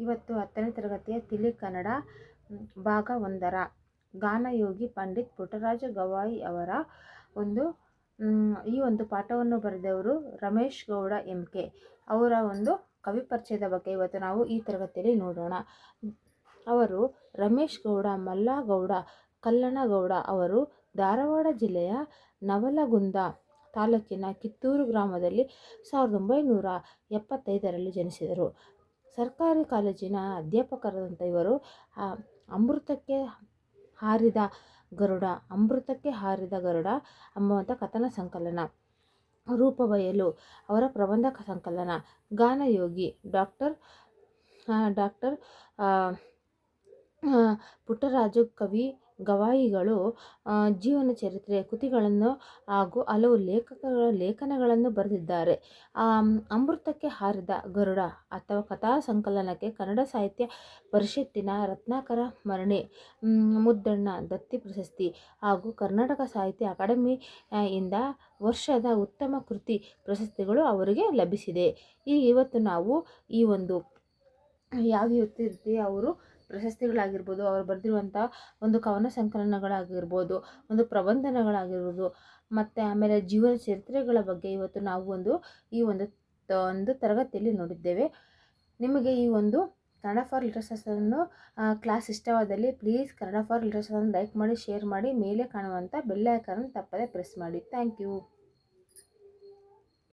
ಇವತ್ತು 10ನೇ ತರಗತಿಯ ತಿಳಿ ಕನ್ನಡ ಭಾಗ 1ರ ಗಾನಯೋಗಿ ಪಂಡಿತ್ ಪುಟ್ಟರಾಜ ಗವಾಯಿ ಅವರ ಈ ಒಂದು ಪಾಠವನ್ನು ಬರೆದವರು ರಮೇಶ್ ಗೌಡ MK ಅವರ ಒಂದು ಕವಿ ಪರಿಚಯದ ಬಗ್ಗೆ ಇವತ್ತು ನಾವು ಈ ತರಗತಿಯಲ್ಲಿ ನೋಡೋಣ. ಅವರು ರಮೇಶ್ ಗೌಡ ಮಲ್ಲಗೌಡ ಕಲ್ಲನಗೌಡ ಅವರು ಧಾರವಾಡ ಜಿಲ್ಲೆಯ ನವಲಗುಂದ ತಾಲೂಕಿನ ಕಿತ್ತೂರು ಗ್ರಾಮದಲ್ಲಿ 1975ರಲ್ಲಿ ಜನಿಸಿದರು. ಸರ್ಕಾರಿ ಕಾಲೇಜಿನ ಅಧ್ಯಾಪಕರಾದಂಥ ಇವರು ಅಮೃತಕ್ಕೆ ಹಾರಿದ ಗರುಡ ಎಂಬುವಂಥ ಕಥನ ಸಂಕಲನ, ರೂಪಬಯಲು ಅವರ ಪ್ರಬಂಧ ಸಂಕಲನ, ಗಾನಯೋಗಿ ಡಾಕ್ಟರ್ ಪುಟ್ಟರಾಜು ಗವಾಯಿಗಳು ಜೀವನ ಚರಿತ್ರೆ ಕೃತಿಗಳನ್ನು ಹಾಗೂ ಹಲವು ಲೇಖನಗಳನ್ನು ಬರೆದಿದ್ದಾರೆ. ಅಮೃತಕ್ಕೆ ಹಾರಿದ ಗರುಡ ಅಥವಾ ಕಥಾ ಸಂಕಲನಕ್ಕೆ ಕನ್ನಡ ಸಾಹಿತ್ಯ ಪರಿಷತ್ತಿನ ರತ್ನಾಕರ ಮರಣಿ, ಮುದ್ದಣ್ಣ ದತ್ತಿ ಪ್ರಶಸ್ತಿ ಹಾಗೂ ಕರ್ನಾಟಕ ಸಾಹಿತ್ಯ ಅಕಾಡೆಮಿಯಿಂದ ವರ್ಷದ ಉತ್ತಮ ಕೃತಿ ಪ್ರಶಸ್ತಿಗಳು ಅವರಿಗೆ ಲಭಿಸಿದೆ. ಇವತ್ತು ನಾವು ಈ ಒಂದು ಯಾವ ರೀತಿ ಅವರು ಪ್ರಶಸ್ತಿಗಳಾಗಿರ್ಬೋದು, ಅವರು ಬರೆದಿರುವಂಥ ಒಂದು ಕವನ ಸಂಕಲನಗಳಾಗಿರ್ಬೋದು, ಒಂದು ಪ್ರಬಂಧನಗಳಾಗಿರ್ಬೋದು, ಮತ್ತು ಆಮೇಲೆ ಜೀವನ ಚರಿತ್ರೆಗಳ ಬಗ್ಗೆ ಇವತ್ತು ನಾವು ಈ ಒಂದು ತರಗತಿಯಲ್ಲಿ ನೋಡಿದ್ದೇವೆ. ನಿಮಗೆ ಈ ಒಂದು ಕನ್ನಡ ಫಾರ್ ಲಿಟರೇಚರ್ಸನ್ನು ಕ್ಲಾಸ್ ಇಷ್ಟವಾದಲ್ಲಿ ಪ್ಲೀಸ್ ಕನ್ನಡ ಫಾರ್ ಲಿಟರೇಚರ್ಸನ್ನು ಲೈಕ್ ಮಾಡಿ, ಶೇರ್ ಮಾಡಿ, ಮೇಲೆ ಕಾಣುವಂಥ ಬೆಲ್ ಐಕಾನ್ ತಪ್ಪದೆ ಪ್ರೆಸ್ ಮಾಡಿ. Thank you.